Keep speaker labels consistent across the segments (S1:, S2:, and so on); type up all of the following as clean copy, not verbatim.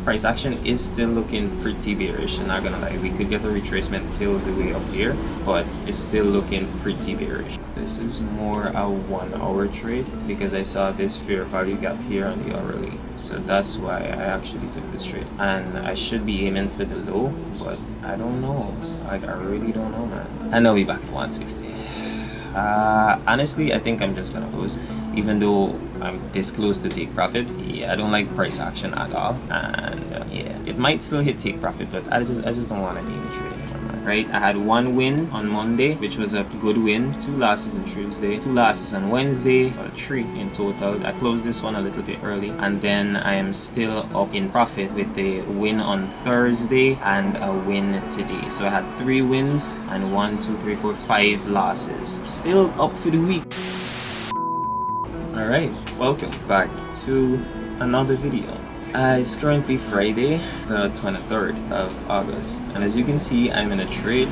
S1: price action is still looking pretty bearish. I'm not gonna lie, we could get a retracement till the way up here, but it's still looking pretty bearish. This is more a 1 hour trade because I saw this fair value gap here on the hourly, so that's why I actually took this trade. And I should be aiming for the low, but I don't know. Like, I really don't know, man. I know we back at 160. Honestly, I think I'm just gonna lose, even though I'm this close to take profit. Yeah, I don't like price action at all, and yeah, it might still hit take profit, but I just don't want to be in the trade anymore, man. Right? I had 1 win on Monday, which was a good win. 2 losses on Tuesday, 2 losses on Wednesday, or 3 in total. I closed this one a little bit early, and then I am still up in profit with the win on Thursday and a win today. So I had 3 wins and 1, 2, 3, 4, 5 losses. Still up for the week. Alright, welcome back to another video. It's currently Friday, the 23rd of August, and as you can see, I'm in a trade,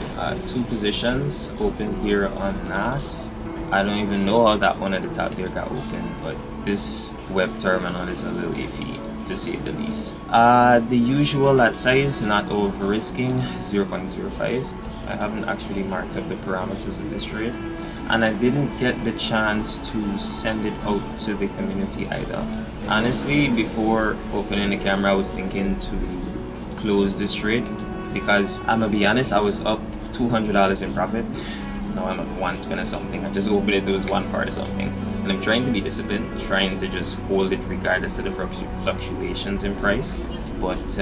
S1: 2 positions open here on NAS. I don't even know how that one at the top there got open, but this web terminal is a little iffy, to say the least. The usual lot size, not over risking, 0.05. I haven't actually marked up the parameters of this trade, and I didn't get the chance to send it out to the community either. Honestly, before opening the camera, I was thinking to close this trade because I'm gonna be honest, I was up $200 in profit. Now I'm at 120 something. I just opened it, it was 140 something, and I'm trying to be disciplined, trying to just hold it regardless of the fluctuations in price. But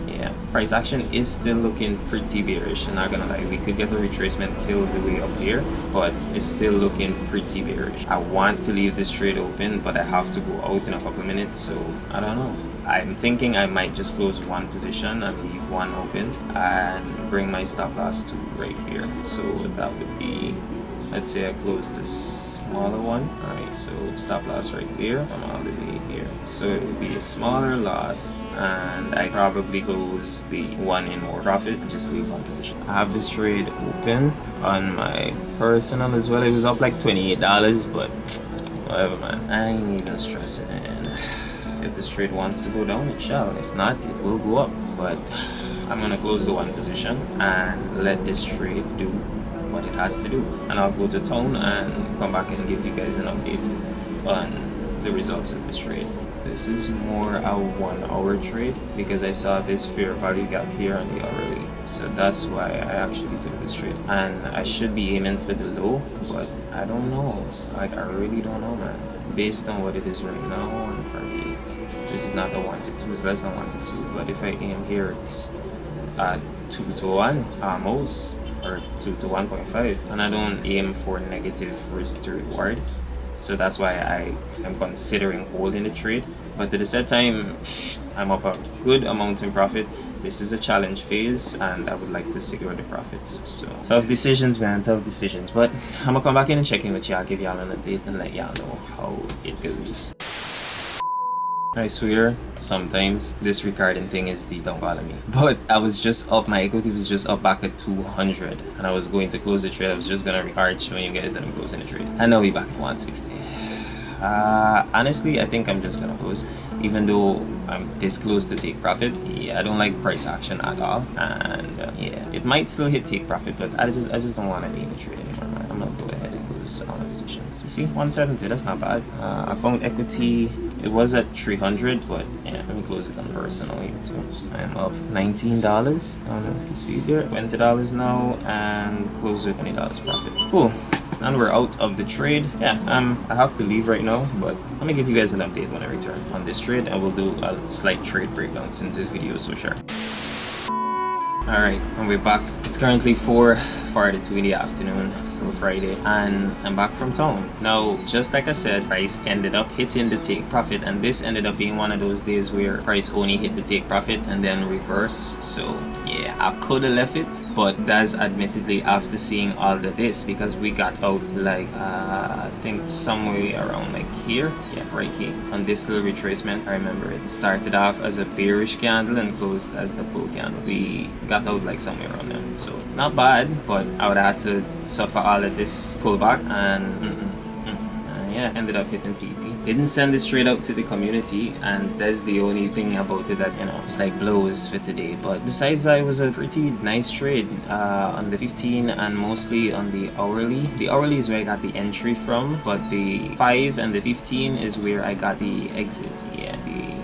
S1: yeah, price action is still looking pretty bearish. I'm not gonna lie, we could get a retracement till the way up here, but it's still looking pretty bearish. I want to leave this trade open, but I have to go out in a couple of minutes, so I don't know. I'm thinking I might just close 1 position and leave 1 open and bring my stop loss to right here. So that would be, let's say I close this smaller one. Alright, so stop loss right there and all the way here. So it would be a smaller loss, and I probably close the 1 in more profit and just leave 1 position. I have this trade open on my personal as well. It was up like $28, but whatever, man. I ain't even stressing. If this trade wants to go down, it shall. If not, it will go up. But I'm gonna close the 1 position and let this trade do what it has to do, and I'll go to town and come back and give you guys an update on the results of this trade. This is more a 1 hour trade because I saw this fair value gap here on the hourly, so that's why I actually took this trade. And I should be aiming for the low, but I don't know. Like, I really don't know, man. Based on what it is right now on 48, this is not a 1 to 2, it's less than 1 to 2, but if I aim here, it's 2 to 1 almost, or 2 to 1.5, and I don't aim for negative risk to reward, so that's why I am considering holding the trade. But at the same time, I'm up a good amount in profit. This is a challenge phase, and I would like to secure the profits. So tough decisions, man, tough decisions. But I'm gonna come back in and check in with y'all, give y'all an update, and let y'all know how it goes. I swear, sometimes this recording thing is the downfall of me. But I was just up, my equity was just up back at 200, and I was going to close the trade. I was just gonna record showing you guys that I'm closing the trade. I know we back at 160. Honestly, I think I'm just gonna close, even though I'm this close to take profit. Yeah, I don't like price action at all, and yeah, it might still hit take profit, but I just don't want to be in the trade anymore, man. I'm gonna go ahead and close all my positions. You see, 170, that's not bad. Account equity, it was at 300, but yeah, let me close it on personal here too. I'm up $19. I don't know if you see it there, $20 now, and close with $20 profit. Cool. And we're out of the trade. Yeah, I have to leave right now, but I'm gonna give you guys an update when I return on this trade, and we'll do a slight trade breakdown since this video is so short. Alright, and we're back. It's currently 4:42 in the afternoon, still Friday, and I'm back from town. Now, just like I said, price ended up hitting the take profit, and this ended up being one of those days where price only hit the take profit and then reverse. So yeah, I could have left it, but that's admittedly after seeing all of this, because we got out like I think somewhere around like here. Yeah, right here on this little retracement. I remember it started off as a bearish candle and closed as the bull candle. We got out like somewhere around there, so not bad, but I would have to suffer all of this pullback, and yeah, ended up hitting TP. didn't send it straight out to the community, and that's the only thing about it that, you know, it's like blows for today. But besides that, it was a pretty nice trade on the 15 and mostly on the hourly. The hourly is where I got the entry from, but the 5 and the 15 is where I got the exit. Yeah,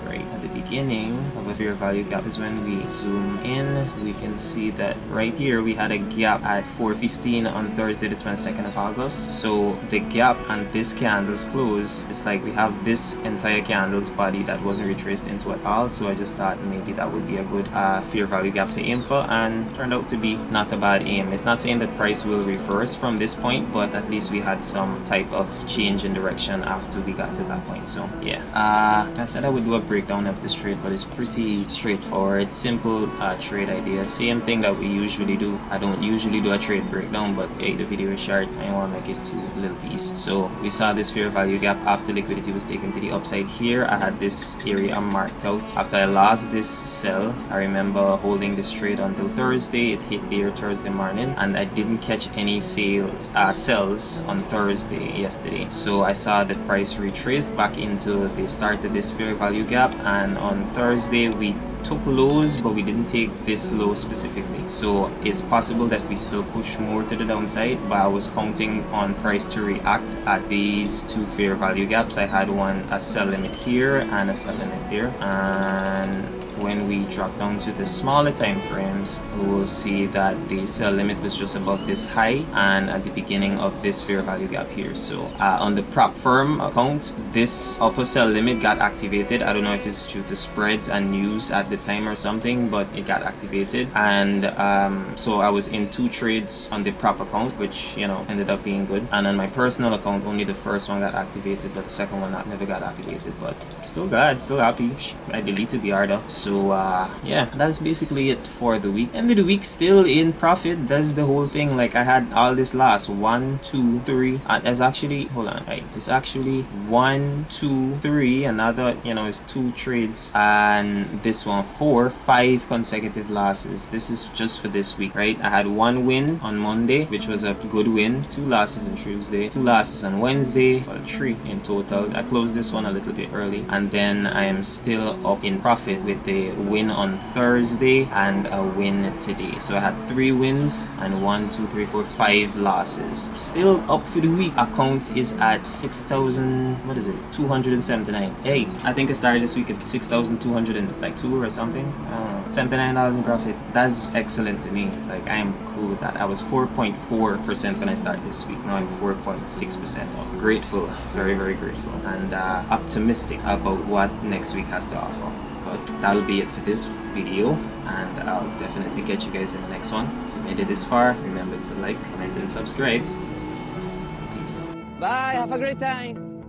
S1: right at the beginning of a fair value gap is when we zoom in. We can see that right here we had a gap at 4:15 on Thursday the 22nd of August. So the gap and this candle's close, it's like we have this entire candle's body that wasn't retraced into at all. So I just thought maybe that would be a good fair value gap to aim for, and turned out to be not a bad aim. It's not saying that price will reverse from this point, but at least we had some type of change in direction after we got to that point. So yeah, I said I would do a breakdown of this trade, but it's pretty straightforward, simple trade idea. Same thing that we usually do. I don't usually do a trade breakdown, but hey, the video is short, I want to make it to a little piece. So we saw this fair value gap after liquidity was taken to the upside here. I had this area marked out. After I lost this sell, I remember holding this trade until Thursday. It hit there Thursday morning, and I didn't catch any sells on Thursday yesterday. So I saw the price retraced back into the start of this fair value gap, and on Thursday we took lows, but we didn't take this low specifically. So it's possible that we still push more to the downside, but I was counting on price to react at these two fair value gaps. I had a sell limit here and a sell limit there, and when we drop down to the smaller time frames, we will see that the sell limit was just above this high and at the beginning of this fair value gap here. So on the prop firm account, this upper sell limit got activated. I don't know if it's due to spreads and news at the time or something, but it got activated. And so I was in 2 trades on the prop account, which, you know, ended up being good. And on my personal account, only the first one got activated, but the second one never got activated. But still glad, still happy. I deleted the order. So yeah, that's basically it for the week. End of the week still in profit. That's the whole thing. Like, I had all this last 1, 2, 3, and there's actually, hold on, right, it's actually 1, 2, 3, another, you know, it's 2 trades, and this one 4, 5 consecutive losses. This is just for this week, right? I had 1 win on Monday, which was a good win, 2 losses on Tuesday, 2 losses on Wednesday, well, 3 in total. I closed this one a little bit early, and then I am still up in profit with the win on Thursday and a win today. So I had 3 wins and 1, 2, 3, 4, 5 losses. Still up for the week. Account is at 6,000, what is it, 279. Hey, I think I started this week at 6,202 or something. $79 in profit. That's excellent to me. Like, I am cool with that. I was 4.4% when I started this week. Now I'm 4.6% up. Grateful, very, very grateful, and optimistic about what next week has to offer. But that'll be it for this video, and I'll definitely catch you guys in the next one. If you made it this far, remember to like, comment, and subscribe. Peace.
S2: Bye, have a great time.